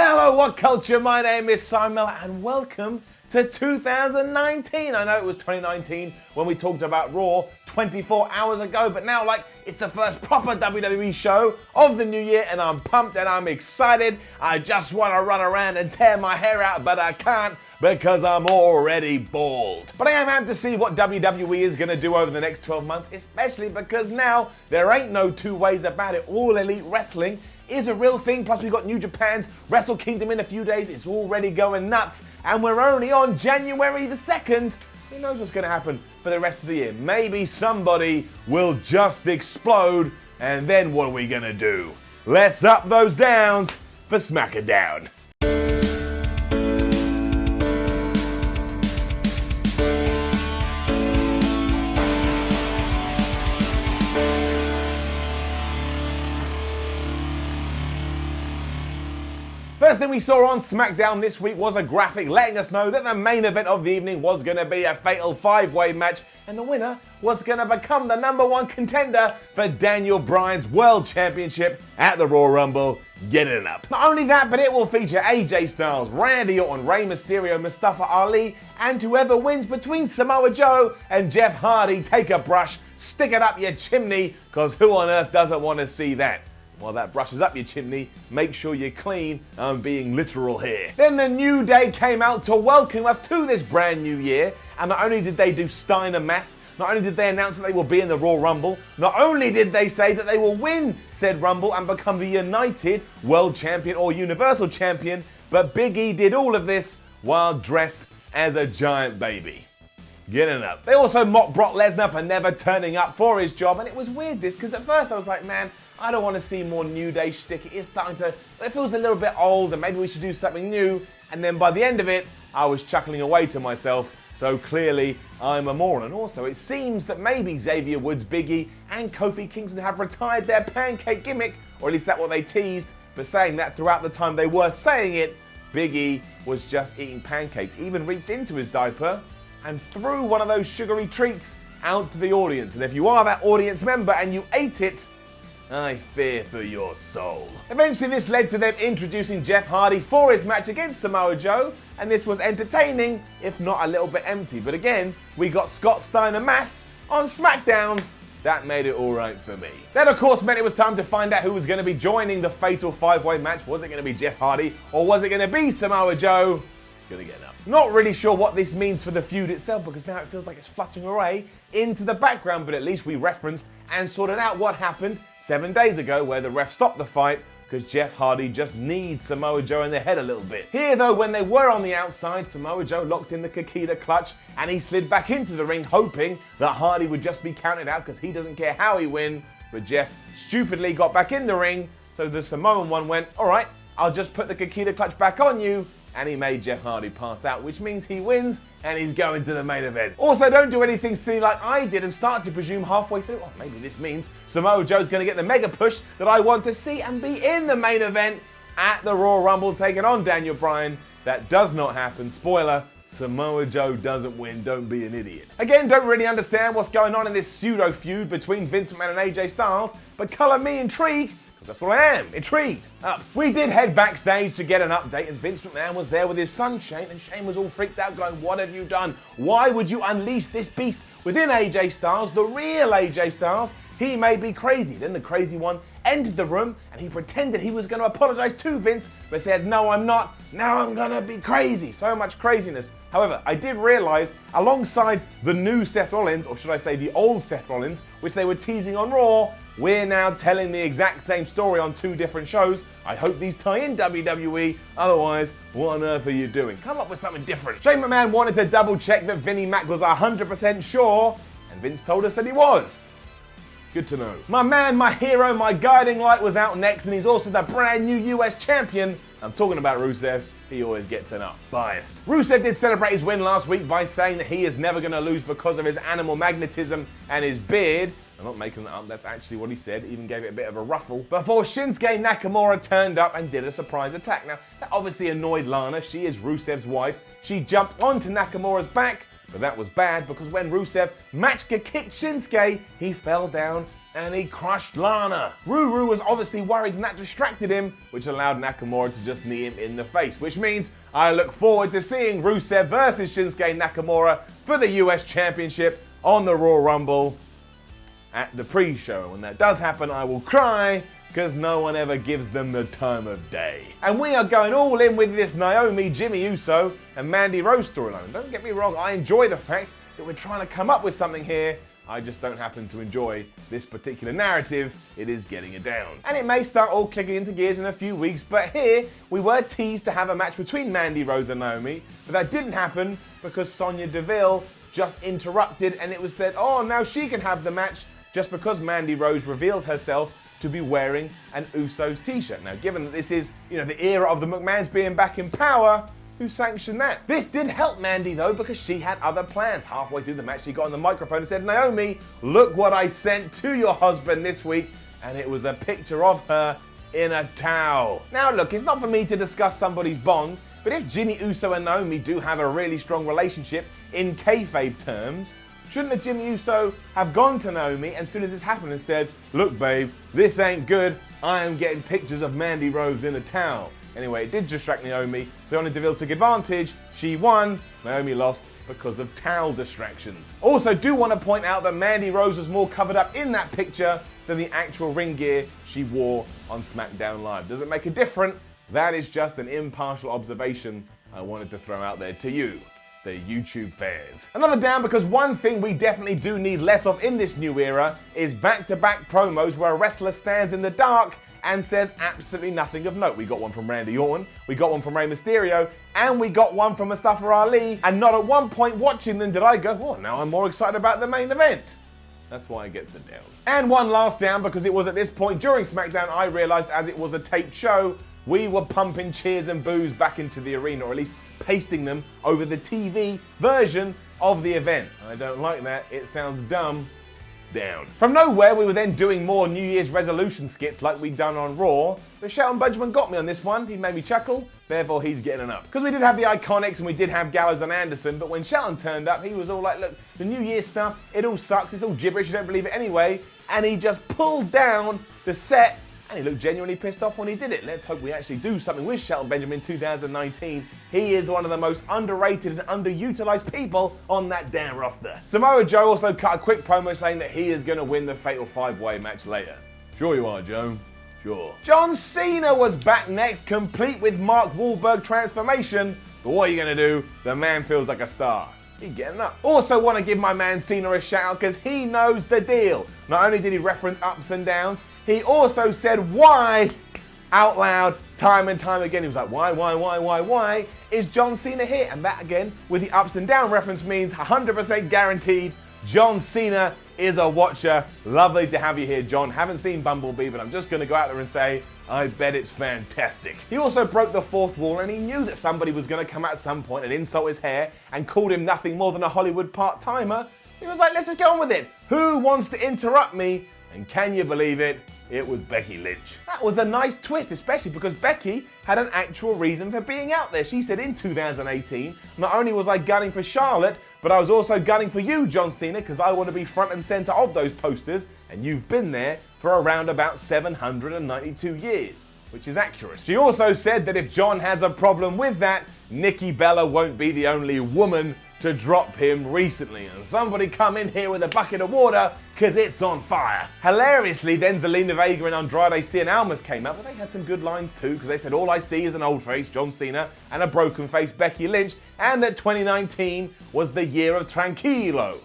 Hello, What Culture? My name is Simon Miller and welcome to 2019. I know it was 2019 when we talked about Raw 24 hours ago, but now it's the first proper WWE show of the new year and I'm pumped and I'm excited. I just want to run around and tear my hair out, but I can't because I'm already bald. But I am amped to see what WWE is going to do over the next 12 months, especially because now there ain't no two ways about it. All Elite Wrestling is a real thing, plus we've got New Japan's Wrestle Kingdom in a few days. It's already going nuts, and we're only on January the 2nd. Who knows what's going to happen for the rest of the year? Maybe somebody will just explode, and then what are we going to do? Let's up those downs for SmackDown. First thing we saw on SmackDown this week was a graphic letting us know that the main event of the evening was going to be a fatal five-way match and the winner was going to become the #1 contender for Daniel Bryan's World Championship at the Royal Rumble. Get it up. Not only that, but it will feature AJ Styles, Randy Orton, Rey Mysterio, Mustafa Ali, and whoever wins between Samoa Joe and Jeff Hardy. Take a brush, stick it up your chimney, because who on earth doesn't want to see that? While that brushes up your chimney, make sure you're clean. I'm being literal here. Then the New Day came out to welcome us to this brand new year. And not only did they do Steiner Mass, not only did they announce that they will be in the Royal Rumble, not only did they say that they will win said Rumble and become the United World Champion or Universal Champion, but Big E did all of this while dressed as a giant baby. Getting up. They also mocked Brock Lesnar for never turning up for his job, and it was weird this, because at first I was like, man, I don't want to see more New Day shtick. It feels a little bit old and maybe we should do something new. And then by the end of it, I was chuckling away to myself. So clearly, I'm a moron. And also, it seems that maybe Xavier Woods, Big E, and Kofi Kingston have retired their pancake gimmick, or at least that's what they teased. But saying that throughout the time they were saying it, Big E was just eating pancakes. He even reached into his diaper and threw one of those sugary treats out to the audience. And if you are that audience member and you ate it, I fear for your soul. Eventually this led to them introducing Jeff Hardy for his match against Samoa Joe, and this was entertaining, if not a little bit empty. But again, we got Scott Steiner maths on SmackDown. That made it alright for me. That of course meant it was time to find out who was going to be joining the fatal five-way match. Was it going to be Jeff Hardy or was it going to be Samoa Joe? It's going to get up. Not really sure what this means for the feud itself, because now it feels like it's fluttering away into the background, but at least we referenced and sorted out what happened 7 days ago where the ref stopped the fight because Jeff Hardy just needs Samoa Joe in the head a little bit. Here though, when they were on the outside, Samoa Joe locked in the Kikita clutch and he slid back into the ring hoping that Hardy would just be counted out because he doesn't care how he win, but Jeff stupidly got back in the ring, so the Samoan one went, alright, I'll just put the Kikita clutch back on you, and he made Jeff Hardy pass out, which means he wins and he's going to the main event. Also, don't do anything silly like I did and start to presume halfway through, oh, maybe this means Samoa Joe's going to get the mega push that I want to see and be in the main event at the Royal Rumble taking on Daniel Bryan. That does not happen. Spoiler, Samoa Joe doesn't win. Don't be an idiot. Again, don't really understand what's going on in this pseudo feud between Vince McMahon and AJ Styles, but colour me intrigued. That's what I am, intrigued. We did head backstage to get an update and Vince McMahon was there with his son Shane, and Shane was all freaked out going, what have you done? Why would you unleash this beast within AJ Styles, the real AJ Styles? He may be crazy. Then the crazy one entered the room and he pretended he was going to apologize to Vince, but said, no, I'm not. Now I'm going to be crazy. So much craziness. However, I did realize alongside the new Seth Rollins, or should I say the old Seth Rollins, which they were teasing on Raw, we're now telling the exact same story on two different shows. I hope these tie in WWE, otherwise, what on earth are you doing? Come up with something different. Shane McMahon wanted to double check that Vinnie Mac was 100% sure, and Vince told us that he was. Good to know. My man, my hero, my guiding light was out next, and he's also the brand new US champion. I'm talking about Rusev. He always gets an up. Biased. Rusev did celebrate his win last week by saying that he is never going to lose because of his animal magnetism and his beard. I'm not making that up, that's actually what he said, even gave it a bit of a ruffle. Before Shinsuke Nakamura turned up and did a surprise attack. Now, that obviously annoyed Lana, she is Rusev's wife. She jumped onto Nakamura's back, but that was bad because when Rusev match kicked Shinsuke, he fell down and he crushed Lana. Ruru was obviously worried and that distracted him, which allowed Nakamura to just knee him in the face, which means I look forward to seeing Rusev versus Shinsuke Nakamura for the US Championship on the Royal Rumble at the pre-show. When that does happen, I will cry, because no one ever gives them the time of day. And we are going all in with this Naomi, Jimmy Uso, and Mandy Rose storyline. Don't get me wrong, I enjoy the fact that we're trying to come up with something here. I just don't happen to enjoy this particular narrative. It is getting it down. And it may start all clicking into gears in a few weeks, but here we were teased to have a match between Mandy Rose and Naomi, but that didn't happen because Sonya Deville just interrupted, and it was said, oh, now she can have the match just because Mandy Rose revealed herself to be wearing an Usos t-shirt. Now, given that this is, the era of the McMahons being back in power, who sanctioned that? This did help Mandy though, because she had other plans. Halfway through the match, she got on the microphone and said, Naomi, look what I sent to your husband this week. And it was a picture of her in a towel. Now look, it's not for me to discuss somebody's bond, but if Jimmy Uso and Naomi do have a really strong relationship in kayfabe terms, shouldn't a Jimmy Uso have gone to Naomi as soon as this happened and said, look babe, this ain't good, I am getting pictures of Mandy Rose in a towel. Anyway, it did distract Naomi, so Sonya Deville took advantage, she won, Naomi lost because of towel distractions. Also, do want to point out that Mandy Rose was more covered up in that picture than the actual ring gear she wore on SmackDown Live. Does it make a difference? That is just an impartial observation I wanted to throw out there to you, the YouTube fans. Another down, because one thing we definitely do need less of in this new era is back-to-back promos where a wrestler stands in the dark and says absolutely nothing of note. We got one from Randy Orton, we got one from Rey Mysterio, and we got one from Mustafa Ali, and not at one point watching them did I go, oh, now I'm more excited about the main event. That's why it gets a down. And one last down, because it was at this point during SmackDown I realized, as it was a taped show, we were pumping cheers and boos back into the arena, or at least pasting them over the TV version of the event. I don't like that, it sounds dumb. Down. From nowhere, we were then doing more New Year's resolution skits like we'd done on Raw, but Shelton Benjamin got me on this one. He made me chuckle, therefore he's getting an up. Because we did have the Iconics and we did have Gallows and Anderson, but when Shelton turned up, he was all like, look, the New Year's stuff, it all sucks, it's all gibberish, you don't believe it anyway, and he just pulled down the set, and he looked genuinely pissed off when he did it. Let's hope we actually do something with Shelton Benjamin in 2019. He is one of the most underrated and underutilized people on that damn roster. Samoa Joe also cut a quick promo saying that he is going to win the Fatal 5-Way match later. Sure you are, Joe. Sure. John Cena was back next, complete with Mark Wahlberg transformation. But what are you going to do? The man feels like a star. He's getting up. Also want to give my man Cena a shout out because he knows the deal. Not only did he reference ups and downs, he also said why out loud time and time again. He was like, why is John Cena here? And that again, with the ups and down reference, means 100% guaranteed John Cena is a watcher. Lovely to have you here, John. Haven't seen Bumblebee, but I'm just going to go out there and say, I bet it's fantastic. He also broke the fourth wall, and he knew that somebody was going to come out at some point and insult his hair and called him nothing more than a Hollywood part-timer. So he was like, let's just get on with it. Who wants to interrupt me? And can you believe it? It was Becky Lynch. That was a nice twist, especially because Becky had an actual reason for being out there. She said in 2018, not only was I gunning for Charlotte, but I was also gunning for you, John Cena, because I want to be front and center of those posters, and you've been there for around about 792 years, which is accurate. She also said that if John has a problem with that, Nikki Bella won't be the only woman to drop him recently, and somebody come in here with a bucket of water because it's on fire. Hilariously, then Zelina Vega and Andrade Cien Almas came up, but they had some good lines too, because they said all I see is an old face, John Cena, and a broken face, Becky Lynch, and that 2019 was the year of Tranquilo.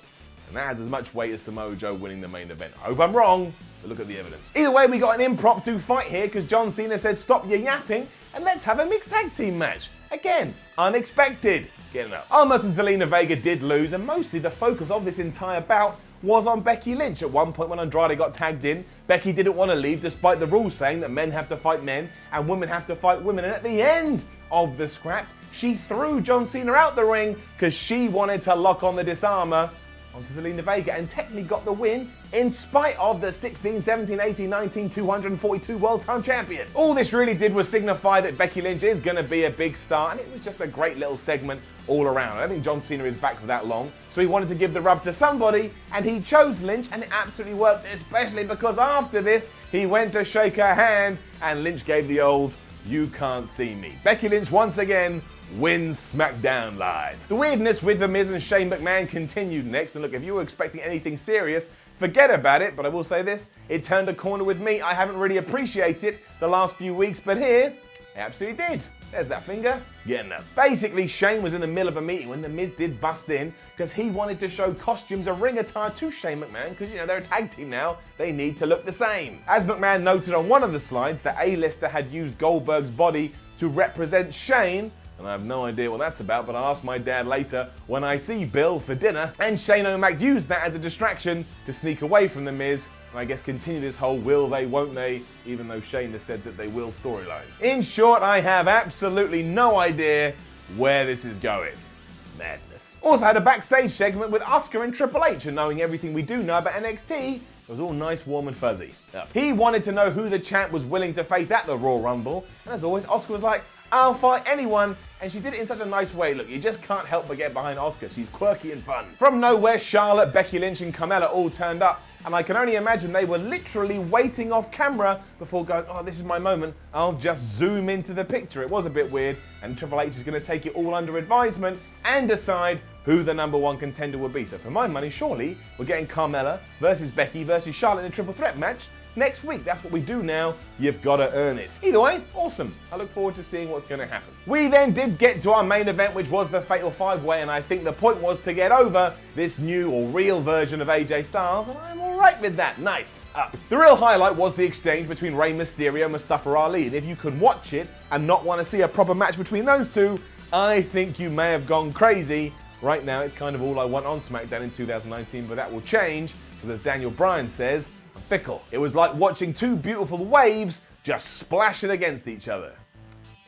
And that has as much weight as Samoa Joe winning the main event. I hope I'm wrong, but look at the evidence. Either way, we got an impromptu fight here because John Cena said stop your yapping and let's have a mixed tag team match. Again, unexpected. Getting up. Almas and Zelina Vega did lose, and mostly the focus of this entire bout was on Becky Lynch. At one point when Andrade got tagged in, Becky didn't want to leave despite the rules saying that men have to fight men and women have to fight women. And at the end of the scrap, she threw John Cena out the ring because she wanted to lock on the disarmer onto Zelina Vega and technically got the win in spite of the 16, 17, 18, 19, 242 World Time Champion. All this really did was signify that Becky Lynch is going to be a big star, and it was just a great little segment all around. I don't think John Cena is back for that long, so he wanted to give the rub to somebody, and he chose Lynch, and it absolutely worked, especially because after this, he went to shake her hand, and Lynch gave the old, "You can't see me." Becky Lynch once again wins SmackDown Live. The weirdness with the Miz and Shane McMahon continued next, and look, if you were expecting anything serious, forget about it, but I will say this, it turned a corner with me. I haven't really appreciated it the last few weeks, but here, it absolutely did. There's that finger, getting up. Basically, Shane was in the middle of a meeting when the Miz did bust in because he wanted to show costumes and ring attire to Shane McMahon because, you know, they're a tag team now. They need to look the same. As McMahon noted on one of the slides, the A-lister had used Goldberg's body to represent Shane, and I have no idea what that's about, but I'll ask my dad later when I see Bill for dinner. And Shane O'Mac used that as a distraction to sneak away from the Miz, and I guess continue this whole will they, won't they, even though Shane has said that they will storyline. In short, I have absolutely no idea where this is going. Madness. Also had a backstage segment with Asuka and Triple H, and knowing everything we do know about NXT, it was all nice, warm and fuzzy. He wanted to know who the champ was willing to face at the Royal Rumble, and as always, Asuka was like, "I'll fight anyone," and she did it in such a nice way. Look, you just can't help but get behind Asuka. She's quirky and fun. From nowhere, Charlotte, Becky Lynch and Carmella all turned up, and I can only imagine they were literally waiting off camera before going, "Oh, this is my moment. I'll just zoom into the picture." It was a bit weird, and Triple H is going to take it all under advisement and decide who the number one contender will be. So for my money, surely we're getting Carmella versus Becky versus Charlotte in a triple threat match next week. That's what we do now. You've got to earn it. Either way, awesome. I look forward to seeing what's going to happen. We then did get to our main event, which was the Fatal 5-Way, and I think the point was to get over this new or real version of AJ Styles, and I'm all right with that. Nice. Up. The real highlight was the exchange between Rey Mysterio and Mustafa Ali, and if you could watch it and not want to see a proper match between those two, I think you may have gone crazy. Right now, it's kind of all I want on SmackDown in 2019, but that will change, because as Daniel Bryan says, I'm fickle. It was like watching two beautiful waves just splashing against each other.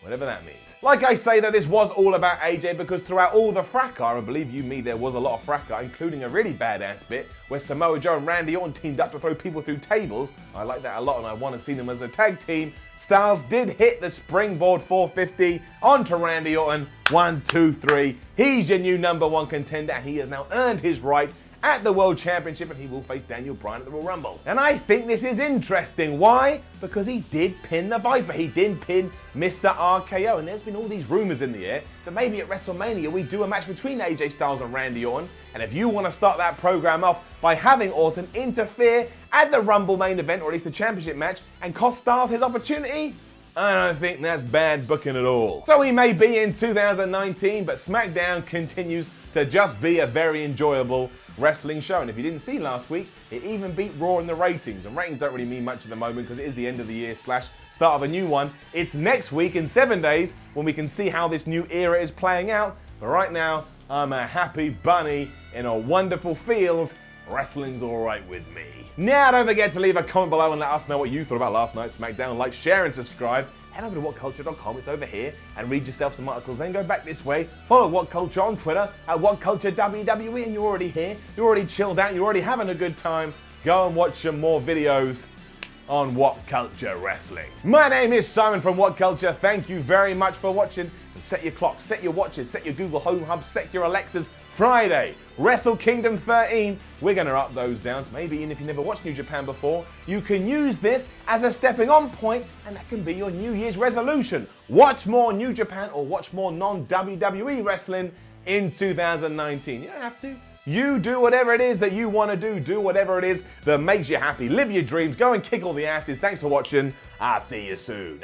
Whatever that means. Like I say, though, this was all about AJ because throughout all the fracas, and believe you me, there was a lot of fracas, including a really badass bit where Samoa Joe and Randy Orton teamed up to throw people through tables. I like that a lot, and I want to see them as a tag team. Styles did hit the springboard 450 onto Randy Orton. 1, 2, 3. He's your new number one contender, and he has now earned his right at the World Championship, and he will face Daniel Bryan at the Royal Rumble. And I think this is interesting. Why? Because he did pin the Viper. He did pin Mr. RKO, and there's been all these rumors in the air that maybe at WrestleMania we do a match between AJ Styles and Randy Orton, and if you want to start that program off by having Orton interfere at the Rumble main event, or at least the championship match, and cost Styles his opportunity, I don't think that's bad booking at all. So we may be in 2019, but SmackDown continues to just be a very enjoyable wrestling show. And if you didn't see last week, it even beat Raw in the ratings. And ratings don't really mean much at the moment because it is the end of the year / start of a new one. It's next week in 7 days when we can see how this new era is playing out. But right now, I'm a happy bunny in a wonderful field. Wrestling's all right with me. Now, don't forget to leave a comment below and let us know what you thought about last night's SmackDown. Like, share, and subscribe. Head over to WhatCulture.com, it's over here, and read yourself some articles. Then go back this way, follow WhatCulture on Twitter at WhatCulture WWE, and you're already here. You're already chilled out. You're already having a good time. Go and watch some more videos on WhatCulture Wrestling. My name is Simon from WhatCulture. Thank you very much for watching. And set your clocks, set your watches, set your Google Home Hub, set your Alexas. Friday, Wrestle Kingdom 13. We're going to up those downs. Maybe even if you never watched New Japan before, you can use this as a stepping on point, and that can be your New Year's resolution. Watch more New Japan or watch more non-WWE wrestling in 2019. You don't have to. You do whatever it is that you want to do. Do whatever it is that makes you happy. Live your dreams. Go and kick all the asses. Thanks for watching. I'll see you soon.